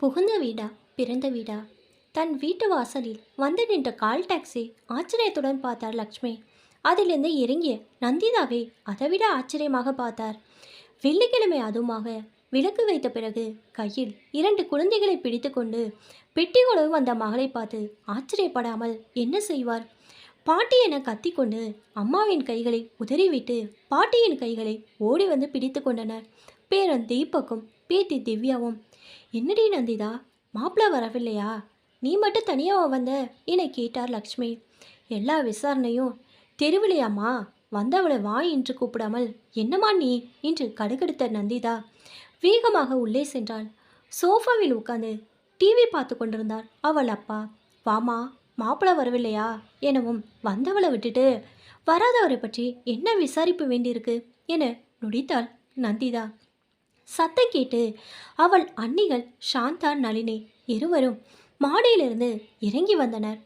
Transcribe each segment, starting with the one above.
புகுந்த வீடா பிறந்த வீடா? தன் வீட்டு வாசலில் வந்து நின்ற கால் டாக்ஸி ஆச்சரியத்துடன் பார்த்தார் லக்ஷ்மி. அதிலிருந்து இறங்கிய நந்திதாவை அதைவிட ஆச்சரியமாக பார்த்தார். வெள்ளிக்கிழமை அதுவுமாக விளக்கு வைத்த பிறகு கையில் 2 குழந்தைகளை பிடித்து கொண்டு பெட்டிகளோடு வந்த மகளை பார்த்து ஆச்சரியப்படாமல் என்ன செய்வார்? பாட்டி என கத்திக்கொண்டு அம்மாவின் கைகளை உதறிவிட்டு பாட்டியின் கைகளை ஓடி வந்து பிடித்து கொண்டனர். பேரன் தீபக்கும் பேத்தி திவ்யாவும். என்னடி நந்திதா, மாப்பிள்ளை வரவில்லையா? நீ மட்டும் தனியாக வந்த என கேட்டார் லக்ஷ்மி. எல்லா விசாரணையும் தெருவிலையாம்மா, வந்தவளை வா என்று கூப்பிடாமல் என்னம்மா நீ என்று கடுகடுத்த நந்திதா வேகமாக உள்ளே சென்றாள். சோஃபாவில் உட்கார்ந்து டிவி பார்த்து கொண்டிருந்தார் அவள் அப்பா. வாமா, மாப்பிள்ளை வரவில்லையா எனவும், வந்தவளை விட்டுட்டு வராதவரை பற்றி என்ன விசாரிப்பு வேண்டியிருக்கு என நொடித்தாள் நந்திதா. சத்தம் கேட்டு அவள் அண்ணிகள் சாந்தா நளினி இருவரும் மாடியிலிருந்து இறங்கி வந்தனர்.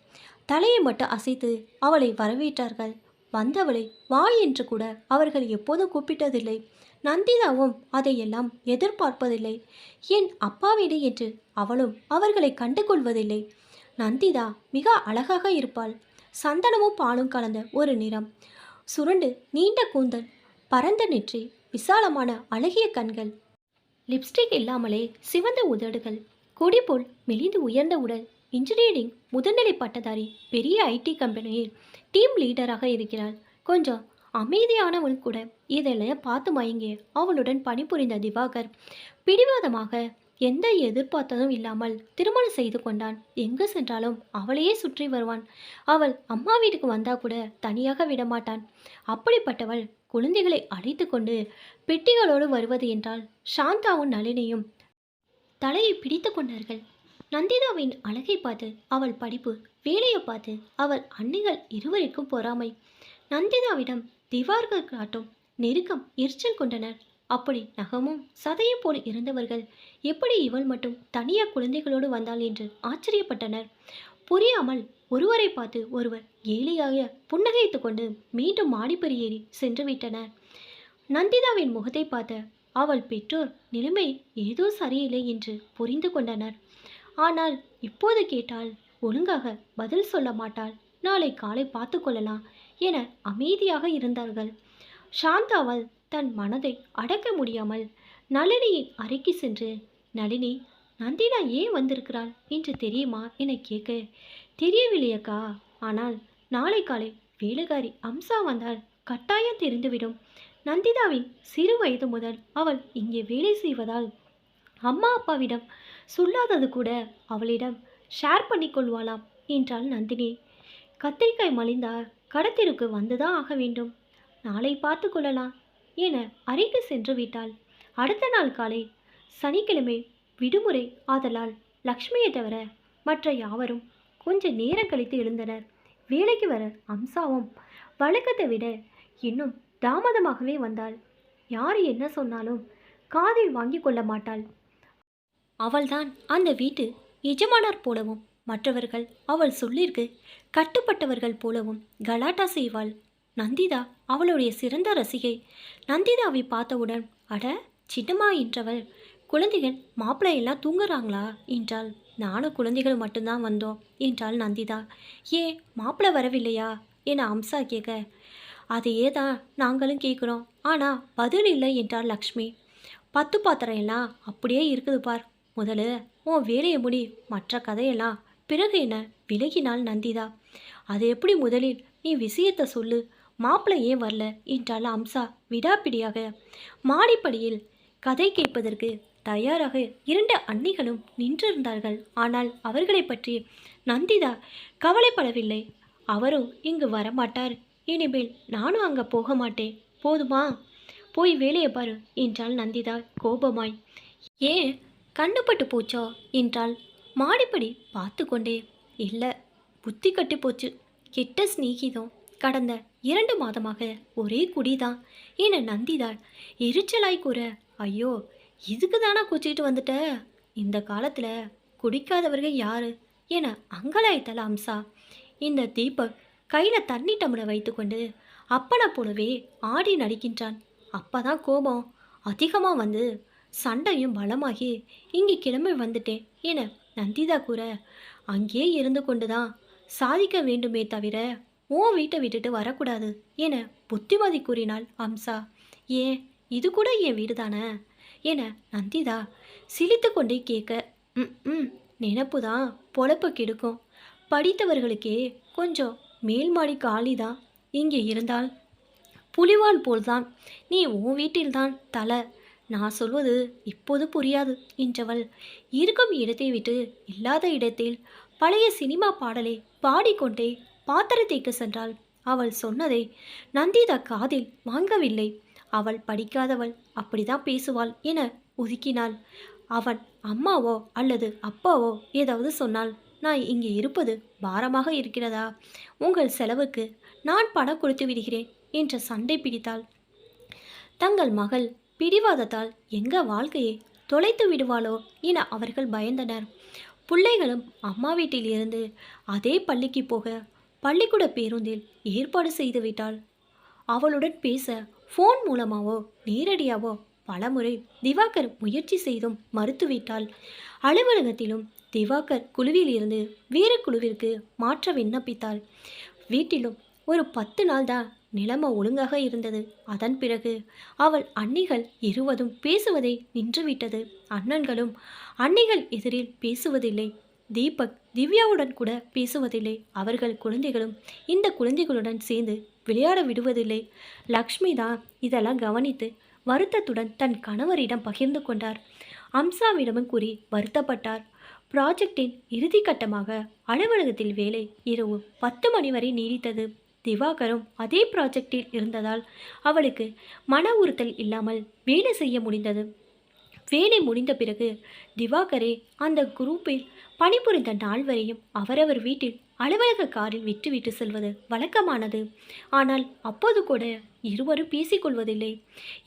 தலையை மட்டும் அசைத்து அவளை வரவேற்றார்கள். வந்தவளை வா என்று கூட அவர்கள் எப்போதும் கூப்பிட்டதில்லை. நந்திதாவும் அதையெல்லாம் எதிர்பார்ப்பதில்லை. என் அப்பா வீடு என்று அவளும் அவர்களை கண்டுகொள்வதில்லை. நந்திதா மிக அழகாக இருப்பாள். சந்தனமும் பாலும் கலந்த ஒரு நிறம், சுருண்டு நீண்ட கூந்தல், பரந்த நெற்றி, விசாலமான அழகிய கண்கள், லிப்ஸ்டிக் இல்லாமலே சிவந்த உதடுகள், கொடி போல் மெலிந்து உயர்ந்த உடல். இன்ஜினியரிங் முதுநிலை பட்டதாரி, பெரிய ஐடி கம்பெனியில் டீம் லீடராக இருக்கிறாள். கொஞ்சம் அமைதியானவள் கூட. இதெல்லாம் பார்த்து மயங்கிய அவளுடன் பணிபுரிந்த திவாகர் பிடிவாதமாக எந்த எதிர்பார்த்ததும் இல்லாமல் திருமணம் செய்து கொண்டான். எங்கு சென்றாலும் அவளையே சுற்றி வருவான். அவள் அம்மா வீட்டுக்கு வந்தா கூட தனியாக விடமாட்டான். அப்படிப்பட்டவள் குழந்தைகளை அழைத்து கொண்டு பெட்டிகளோடு வருவது என்றால் சாந்தாவும் நளினியும் தலையை பிடித்து கொண்டார்கள். நந்திதாவின் அழகை பார்த்து, அவள் படிப்பு வேலையை பார்த்து அவள் அன்னிகள் இருவருக்கும் பொறாமை. நந்திதாவிடம் திவார்கள் காட்டும் நெருக்கம் எரிச்சல் கொண்டனர். அப்படி நகமும் சதையும் போல் இருந்தவர்கள் எப்படி இவள் மட்டும் தனியாக குழந்தைகளோடு வந்தாள் என்று ஆச்சரியப்பட்டனர். புரியாமல் ஒருவரை பார்த்து ஒருவர் ஏழையாக புன்னகைத்து கொண்டு மீண்டும் மாடிப்படி ஏறி சென்று விட்டனர். நந்திதாவின் முகத்தை பார்த்த அவள் பெற்றோர் நிலைமை ஏதோ சரியில்லை என்று புரிந்து கொண்டனர். ஆனால் இப்போது கேட்டால் ஒழுங்காக பதில் சொல்ல மாட்டாள். நாளை காலை பார்த்து கொள்ளலாம் என அமைதியாக இருந்தார்கள். சாந்தாவால் தன் மனதை அடக்க முடியாமல் நளினியின் அறைக்கு சென்று, நளினி, நந்திதா ஏன் வந்திருக்கிறாள் என்று தெரியுமா என கேட்க, தெரியவில்லையக்கா, ஆனால் நாளை காலை வேலைக்காரி அம்சா வந்தால் கட்டாயம் தெரிந்துவிடும். நந்திதாவின் சிறு வயது முதல் அவள் இங்கே வேலை செய்வதால் அம்மா அப்பாவிடம் சொல்லாதது கூட அவளிடம் ஷேர் பண்ணி கொள்வாளாம் என்றாள் நந்தினி. கத்திரிக்காய் மலிந்தால் கடத்திற்கு வந்துதான் ஆக வேண்டும். நாளை பார்த்து கொள்ளலாம் என அறைக்கு சென்று விட்டாள். அடுத்த நாள் காலை சனிக்கிழமை விடுமுறை ஆதலால் லக்ஷ்மியை தவிர மற்ற யாவரும் கொஞ்ச நேரம் கழித்து எழுந்தனர். வேலைக்கு வர அம்சாவும் வழக்கத்தை விட இன்னும் தாமதமாகவே வந்தாள். யார் என்ன சொன்னாலும் காதில் வாங்கி கொள்ள மாட்டாள். அவள்தான் அந்த வீட்டு எஜமானர் போலவும் மற்றவர்கள் அவள் சொல்லிற்கு கட்டுப்பட்டவர்கள் போலவும் கலாட்டா செய்வாள். நந்திதா அவளுடைய சிறந்த ரசிகை. நந்திதாவை பார்த்தவுடன், அட சின்னம்மா என்றவள், குழந்தைகள் மாப்பிள்ளையெல்லாம் தூங்குறாங்களா என்றாள். நானும் குழந்தைகள் மட்டும்தான் வந்தோம் என்றாள் நந்திதா. ஏன் மாப்பிள்ளை வரவில்லையா என அம்சா கேட்க, அதையே தான் நாங்களும் கேட்குறோம், ஆனால் பதில் இல்லை என்றாள் லக்ஷ்மி. 10 பாத்திரம் எல்லாம் அப்படியே இருக்குது பார், முதல்ல உன் வேலையை முடி, மற்ற கதையெல்லாம் பிறகு என விலகினாள் நந்திதா. அது எப்படி, முதலில் நீ விஷயத்தை சொல்லு, மாப்பிள்ளை ஏன் வரல என்றாள் அம்சா விடாப்பிடியாக. மாடிப்படியில் கதை கேட்பதற்கு தயாராக 2 அண்ணிகளும் நின்றிருந்தார்கள். ஆனால் அவர்களை பற்றி நந்திதா கவலைப்படவில்லை. அவரும் இங்கு வரமாட்டார், இனிமேல் நானும் அங்கே போக மாட்டேன், போதுமா, போய் வேலையை பாரு என்றாள் நந்திதா கோபமாய். ஏன், கண்ணுப்பட்டு போச்சோ என்றாள் மாடிப்படி பார்த்து கொண்டே. இல்லை, புத்தி கட்டி போச்சு, கெட்ட ஸ்நேகிதம், கடந்த 2 மாதமாக ஒரே குடிதான் என நந்திதா எரிச்சலாய் கூற, ஐயோ இதுக்கு தானே குச்சிக்கிட்டு வந்துட்ட, இந்த காலத்தில் குடிக்காதவர்கள் யாரு என அங்கலாய்த்தாள் அம்சா. இந்த தீபக் கையில் தண்ணி டம்ளரை வைத்துக்கொண்டு அப்பனை போலவே ஆடி நடிக்கின்றான். அப்பதான் கோபம் அதிகமாக வந்து சண்டையும் பலமாகி இங்கே கிளம்பி வந்துட்டேன் என நந்திதா கூற, அங்கேயே இருந்து கொண்டுதான் சாதிக்க வேண்டுமே தவிர உன் வீட்டை விட்டுட்டு வரக்கூடாது என புத்திமதி கூறினாள் அம்சா. ஏன், இது கூட என் வீடு தானே என நந்திதா சிரித்து கொண்டே கேட்க, ம் ம் நினப்பு தான் பொழப்பு கெடுக்கும். படித்தவர்களுக்கே கொஞ்சம் மேல்மாடி காலி தான் இங்கே இருந்தால் புலிவால் போல்தான் நீ உன் வீட்டில்தான் தலை. நான் சொல்வது இப்போது புரியாது என்றவள் இருக்கும் இடத்தை விட்டு இல்லாத இடத்தில் பழைய சினிமா பாடலை பாடிக்கொண்டே பாத்திரத்தைக்கு சென்றாள். அவள் சொன்னதை நந்திதா காதில் வாங்கவில்லை. அவள் படிக்காதவள், அப்படிதான் பேசுவாள் என ஒதுக்கினாள். அவன் அம்மாவோ அல்லது அப்பாவோ ஏதாவது சொன்னால், நான் இங்கே இருப்பது பாரமாக இருக்கிறதா, உங்கள் செலவுக்கு நான் பணம் கொடுத்து விடுகிறேன் என்ற சண்டை பிடித்தாள். தங்கள் மகள் பிடிவாதத்தால் எங்க வாழ்க்கையை தொலைத்து விடுவாளோ என அவர்கள் பயந்தனர். பிள்ளைகளும் அம்மா வீட்டில் இருந்து அதே பள்ளிக்கு போக பள்ளிக்கூட பேருந்தில் ஏற்பாடு செய்து விட்டாள். அவளுடன் பேச ஃபோன் மூலமாவோ நேரடியாவோ பலமுறை திவாகர் முயற்சி செய்தும் மறுத்துவிட்டாள். அலுவலகத்திலும் திவாகர் குழுவில் இருந்து வேறு குழுவிற்கு மாற்ற விண்ணப்பித்தாள். வீட்டிலும் ஒரு 10 நாள் தான் நிலைமை ஒழுங்காக இருந்தது. அதன் பிறகு அவள் அண்ணிகள் இருவதும் பேசுவதை நின்றுவிட்டது. அண்ணன்களும் அண்ணிகள் எதிரில் பேசுவதில்லை. தீபக் திவ்யாவுடன் கூட பேசுவதில்லை. அவர்கள் குழந்தைகளும் இந்த குழந்தைகளுடன் சேர்ந்து விளையாட விடுவதில்லை. லக்ஷ்மி தான் இதெல்லாம் கவனித்து வருத்தத்துடன் தன் கணவரிடம் பகிர்ந்து கொண்டார். அம்சாவிடமும் கூறி வருத்தப்பட்டார். ப்ராஜெக்டின் இறுதிக்கட்டமாக அலுவலகத்தில் வேலை இரவு 10 மணி வரை நீடித்தது. திவாகரும் அதே ப்ராஜெக்டில் இருந்ததால் அவளுக்கு மன உறுத்தல் இல்லாமல் வேலை செய்ய முடிந்தது. வேலை முடிந்த பிறகு திவாகரே அந்த குரூப்பில் பணிபுரிந்த நாள் வரையும் அவரவர் வீட்டில் அலுவலக காரில் விட்டுவிட்டு செல்வது வழக்கமானது. ஆனால் அப்போது கூட இருவரும் பேசிக்கொள்வதில்லை.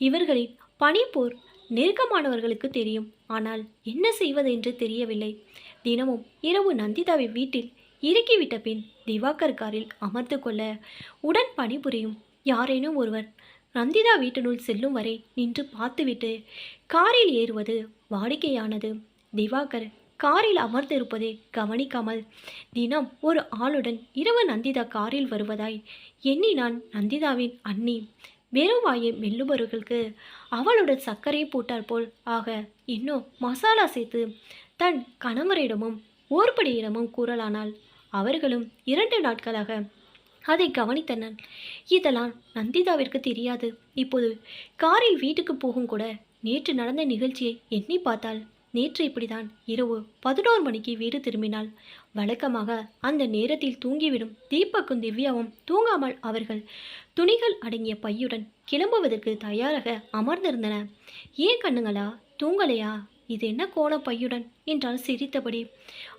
இவர்களின் பணிப்போர் நெருக்கமானவர்களுக்கு தெரியும். ஆனால் என்ன செய்வது என்று தெரியவில்லை. தினமும் இரவு நந்திதாவை வீட்டில் இறக்கிவிட்ட பின் திவாகர் காரில் அமர்ந்து கொள்ள உடன் பணிபுரியும் யாரேனும் ஒருவர் நந்திதா வீட்டினுள் செல்லும் வரை நின்று பார்த்துவிட்டு காரில் ஏறுவது வாடிக்கையானது. திவாகர் காரில் அமர்ந்திருப்பதை கவனிக்காமல் தினம் ஒரு ஆளுடன் இரவு நந்திதா காரில் வருவதாய் எண்ணினான் நந்திதாவின் அண்ணி. வெறும் வாயை மெல்லுபவர்களுக்கு அவளுடன் சர்க்கரை போட்டார் போல் ஆக இன்னும் மசாலா சேர்த்து தன் கணவரிடமும் ஓர்படியிடமும் கூறலானாள். அவர்களும் 2 நாட்களாக அதை கவனித்தனர். இதெல்லாம் நந்திதாவிற்கு தெரியாது. இப்போது காரில் வீட்டுக்கு போகும் கூட நேற்று நடந்த நிகழ்ச்சியை எண்ணி பார்த்தாள். நேற்று இப்படிதான் இரவு 11 மணிக்கு வீடு திரும்பினாள். வழக்கமாக அந்த நேரத்தில் தூங்கிவிடும் தீபக்கும் திவ்யாவும் தூங்காமல் அவர்கள் துணிகள் அடங்கிய பையுடன் கிளம்புவதற்கு தயாராக அமர்ந்திருந்தன. ஏன் கண்ணுங்களா, தூங்கலையா, இது என்ன கோண பையுடன் என்றால் சிரித்தபடி.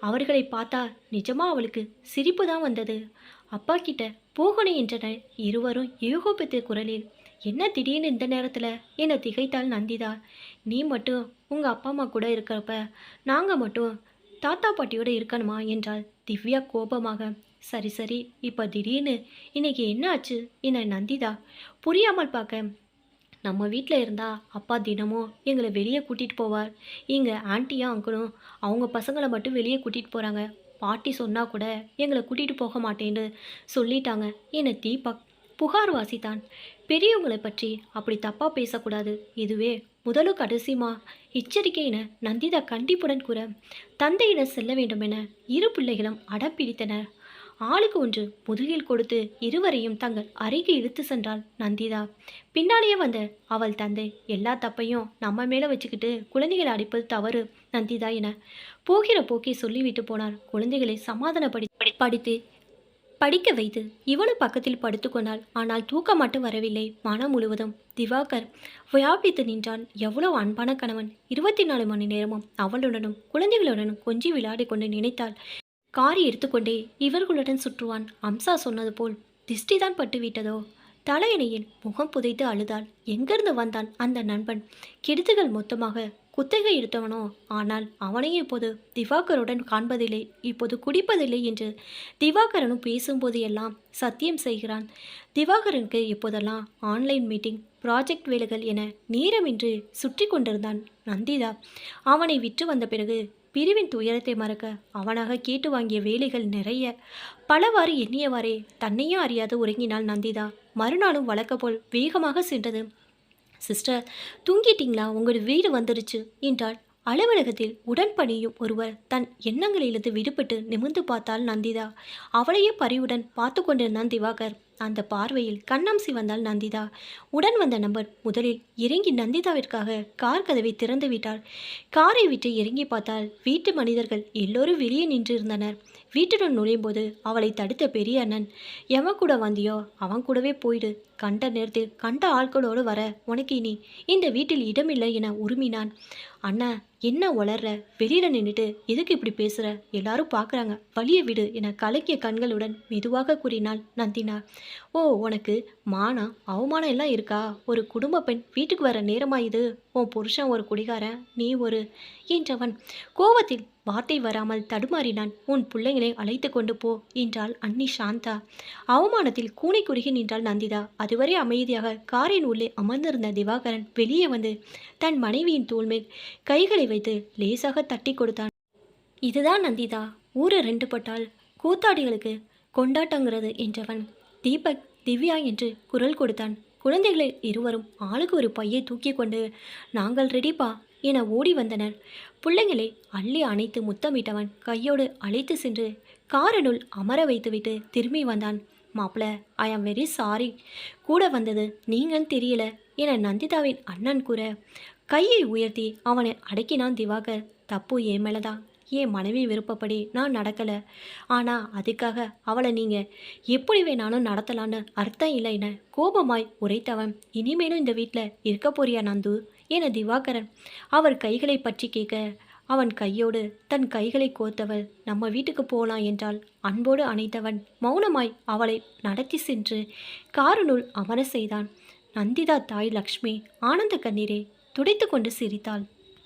அவர்களை பார்த்தா நிஜமா அவளுக்கு சிரிப்பு தான் வந்தது. அப்பா கிட்ட போகணும் என்றனர் இருவரும் ஏகோபித்த குரலில். என்ன திடீர்னு இந்த நேரத்தில் என திகைத்தாள் நந்திதா. நீ மட்டும் உங்கள் அப்பா அம்மா கூட இருக்கிறப்ப நாங்கள் மட்டும் தாத்தா பாட்டியோடு இருக்கணுமா என்றாள் திவ்யா கோபமாக. சரி சரி, இப்போ திடீர்னு இன்னைக்கு என்ன ஆச்சு என நந்திதா புரியாமல் பார்க்க. நம்ம வீட்டில் இருந்தால் அப்பா தினமும் எங்களை வெளியே கூட்டிகிட்டு போவார். இங்கே ஆன்ட்டியும் அங்கிளும் அவங்க பசங்களை மட்டும் வெளியே கூட்டிகிட்டு போகிறாங்க. பாட்டி சொன்னால் கூட எங்களை கூட்டிகிட்டு போக மாட்டேன்னு சொல்லிட்டாங்க என தீபக் புகார் வாசித்தான். பெரியவங்களை பற்றி அப்படி தப்பாக பேசக்கூடாது, இதுவே முதலும் கடைசிமா எச்சரிக்கை என நந்திதா கண்டிப்புடன் கூற தந்தையிடம் செல்ல வேண்டும் என இரு பிள்ளைகளும் அடப்பிடித்தனர். ஆளுக்கு ஒன்று முதுகில் கொடுத்து இருவரையும் தங்கள் அறைக்கு இழுத்து சென்றாள் நந்திதா. பின்னாலேயே வந்த அவள் தந்தை எல்லா தப்பையும் நம்ம மேலே வச்சுக்கிட்டு குழந்தைகளை அடிப்பது தவறு நந்திதா என போகிற போக்கை சொல்லிவிட்டு போனார். குழந்தைகளை படித்து படிக்க வைத்து இவளும் பக்கத்தில் படுத்துக்கொண்டாள். ஆனால் தூக்கம் மட்டும் வரவில்லை. மனம் முழுவதும் திவாகர் வியாபித்து நின்றான். எவ்வளவு அன்பான கணவன். 24 மணி நேரமும் அவளுடனும் குழந்தைகளுடனும் கொஞ்சி விளையாடி கொண்டு நினைத்தாள். காரி எடுத்துக்கொண்டே இவர்களுடன் சுற்றுவான். அம்சா சொன்னது போல் திஷ்டிதான் பட்டுவிட்டதோ. தலையணையில் முகம் புதைத்து அழுதாள். எங்கிருந்து வந்தான் அந்த நண்பன்? கெடுத்துகள் மொத்தமாக குத்தகை எடுத்தவனோ? ஆனால் அவனையும் இப்போது திவாகருடன் காண்பதில்லை, இப்போது குடிப்பதில்லை என்று திவாகரனும் பேசும்போது எல்லாம் சத்தியம் செய்கிறான். திவாகரனுக்கு இப்போதெல்லாம் ஆன்லைன் மீட்டிங் ப்ராஜெக்ட் வேலைகள் என நேரமின்றி சுற்றி கொண்டிருந்தான் நந்திதா. அவனை விற்று வந்த பிறகு பிரிவின் துயரத்தை மறக்க அவனாக கேட்டு வாங்கிய வேலைகள் நிறைய. பலவாறு எண்ணியவாறே தன்னையும் அறியாது உறங்கினாள் நந்திதா. மறுநாளும் வழக்கப்போல் வேகமாக சென்றது. சிஸ்டர், தூங்கிட்டீங்களா? உங்கள் வீடு வந்துருச்சு என்றாள். அலுவலகத்தில் உடன்பணியும் ஒருவர் தன் எண்ணங்களிலிருந்து விடுபட்டு நிமிர்ந்து பார்த்தாள் நந்திதா. அவளையே பரிவுடன் பார்த்து கொண்டிருந்தான் திவாகர். அந்த பார்வையில் கண்ணம் சிவந்தாள் நந்திதா. உடன் வந்த நபர் முதலில் இறங்கி நந்திதாவிற்காக கார் கதவை திறந்து விட்டாள். காரை விட்டு இறங்கி பார்த்தால் வீட்டு மனிதர்கள் எல்லோரும் வெளியே நின்றிருந்தனர். வீட்டுடன் நுழையும் போது அவளை தடுத்த பெரிய அண்ணன், எவன் கூட வந்தியோ அவன் கூடவே போயிடு. கண்ட நேரத்தில் கண்ட ஆட்களோடு வர உனக்கு இனி இந்த வீட்டில் இடமில்லை என உருமினான். அண்ணா, என்ன வளர்ற? வெளியில நின்றுட்டு எதுக்கு இப்படி பேசுற? எல்லாரும் பார்க்குறாங்க, வழியை விடு என கலக்கிய கண்களுடன் மெதுவாக கூறினாள் நந்தினா. ஓ, உனக்கு மானம் அவமானம் எல்லாம் இருக்கா? ஒரு குடும்ப பெண் வீட்டுக்கு வர நேரமா இது? உன் புருஷன் ஒரு குடிகாரன், நீ ஒரு என்றவன் கோவத்தில் வார்த்தை வராமல் தடுமாறினான். உன் பிள்ளைங்களை அழைத்து கொண்டு போ என்றாள் அண்ணி சாந்தா. அவமானத்தில் கூனை குறுகி நின்றாள் நந்திதா. அதுவரை அமைதியாக காரின் உள்ளே அமர்ந்திருந்த திவாகரன் வெளியே வந்து தன் மனைவியின் தோள்மேல் கைகளை வைத்து லேசாக தட்டி கொடுத்தான். இதுதான் நந்திதா, ஊரு ரெண்டு பட்டால் கூத்தாடிகளுக்கு கொண்டாட்டங்கிறது என்றவன். தீபக், திவ்யா என்று குரல் கொடுத்தான். குழந்தைகளை இருவரும் ஆளுக்கு ஒரு பையை தூக்கி கொண்டு நாங்கள் ரெடிப்பா என ஓடி வந்தனர். பிள்ளைங்களை அள்ளி அணைத்து முத்தமிட்டவன் கையோடு அழைத்து சென்று காரனுள் அமர வைத்துவிட்டு திரும்பி வந்தான். மாப்பிள்ள, ஐ ஆம் வெரி சாரி, கூட வந்தது நீங்கள் தெரியல என நந்திதாவின் அண்ணன் கூற கையை உயர்த்தி அவனை அடக்கினான் திவாகர். தப்பு ஏன் மேலதான். என் மனைவி விருப்பப்படி நான் நடக்கலை, ஆனால் அதுக்காக அவளை நீங்கள் எப்படி வேணாலும் நடத்தலான்னு அர்த்தம் இல்லை என கோபமாய் உரைத்தவன். இனிமேலும் இந்த வீட்டில் இருக்க போறியா நந்து என திவாகரன் அவர் கைகளை பற்றி கேட்க அவன் கையோடு தன் கைகளை கோர்த்தவள் நம்ம வீட்டுக்கு போகலாம் என்றால் அன்போடு அணைத்தவன் மௌனமாய் அவளை நடத்தி சென்று காருனுள் அமர செய்தான். நந்திதா தாய் லக்ஷ்மி ஆனந்த கண்ணீரை துடைத்து கொண்டு சிரித்தாள்.